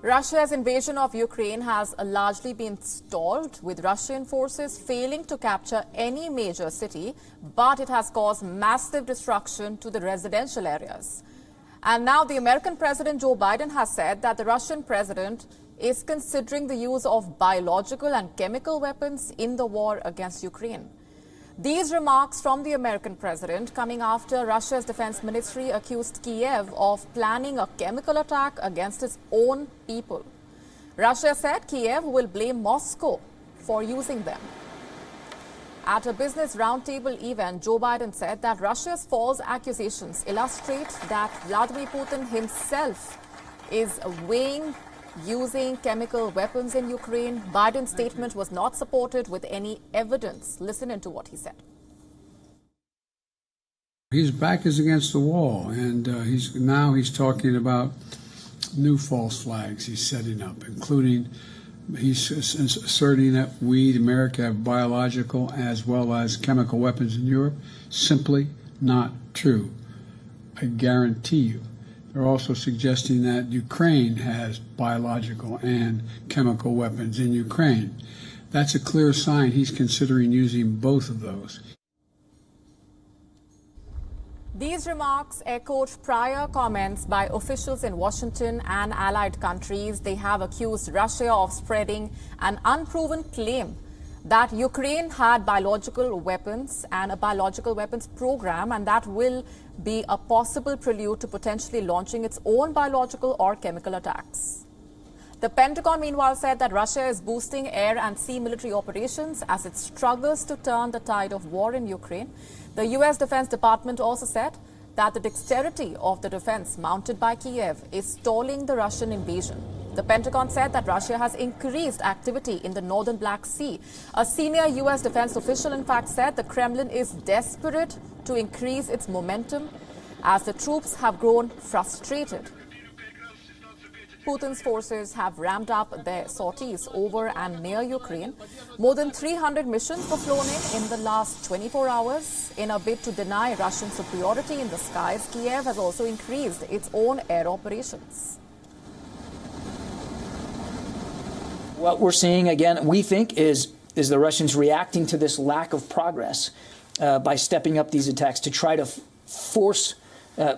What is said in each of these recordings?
Russia's invasion of Ukraine has largely been stalled, with Russian forces failing to capture any major city, but it has caused massive destruction to the residential areas. And now the American President Joe Biden has said that the Russian president is considering the use of biological and chemical weapons in the war against Ukraine. These remarks from the American president coming after Russia's defense ministry accused Kiev of planning a chemical attack against its own people. Russia said Kiev will blame Moscow for using them. At a business roundtable event, Joe Biden said that Russia's false accusations illustrate that Vladimir Putin himself is weighing using chemical weapons in Ukraine. Biden's statement was not supported with any evidence. Listen into what he said. His back is against the wall, and he's talking about new false flags he's setting up, including he's asserting that we, America, have biological as well as chemical weapons in Europe. Simply not true. I guarantee you. They're also suggesting that Ukraine has biological and chemical weapons in Ukraine. That's a clear sign he's considering using both of those. These remarks echoed prior comments by officials in Washington and allied countries. They have accused Russia of spreading an unproven claim that Ukraine had biological weapons and a biological weapons program, and that will be a possible prelude to potentially launching its own biological or chemical attacks. The Pentagon, meanwhile, said that Russia is boosting air and sea military operations as it struggles to turn the tide of war in Ukraine. The U.S. Defense Department also said that the dexterity of the defense mounted by Kiev is stalling the Russian invasion. The Pentagon said that Russia has increased activity in the northern Black Sea. A senior U.S. defense official, in fact, said the Kremlin is desperate to increase its momentum as the troops have grown frustrated. Putin's forces have ramped up their sorties over and near Ukraine. More than 300 missions were flown in the last 24 hours. In a bid to deny Russian superiority in the skies, Kiev has also increased its own air operations. What we're seeing, again, we think, is the Russians reacting to this lack of progress by stepping up these attacks to try to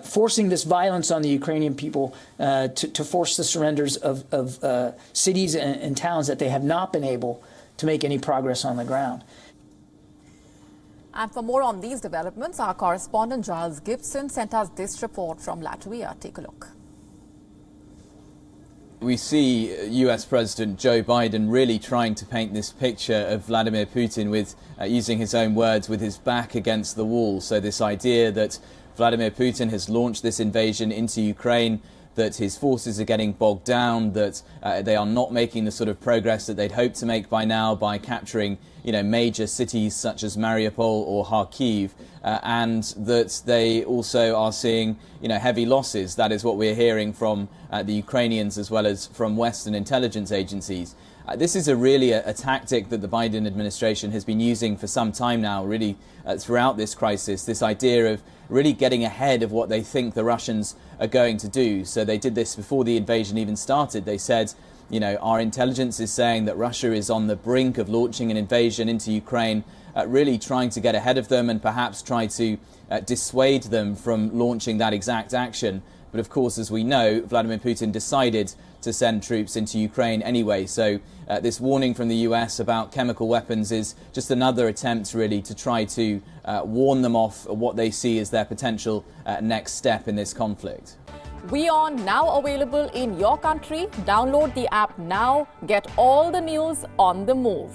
forcing this violence on the Ukrainian people to force the surrenders of cities and towns that they have not been able to make any progress on the ground. And for more on these developments, our correspondent Giles Gibson sent us this report from Latvia. Take a look. We see US President Joe Biden really trying to paint this picture of Vladimir Putin with, using his own words, with his back against the wall. So this idea that Vladimir Putin has launched this invasion into Ukraine, that his forces are getting bogged down, that they are not making the sort of progress that they'd hoped to make by now by capturing, major cities such as Mariupol or Kharkiv, and that they also are seeing, heavy losses. That is what we're hearing from the Ukrainians as well as from Western intelligence agencies. This is really a tactic that the Biden administration has been using for some time now, really throughout this crisis, this idea of really getting ahead of what they think the Russians are going to do. So they did this before the invasion even started. They said, our intelligence is saying that Russia is on the brink of launching an invasion into Ukraine, really trying to get ahead of them and perhaps try to dissuade them from launching that exact action. But of course, as we know, Vladimir Putin decided to send troops into Ukraine anyway. So this warning from the US about chemical weapons is just another attempt really to try to warn them off what they see as their potential next step in this conflict. WION now available in your country. Download the app now. Get all the news on the move.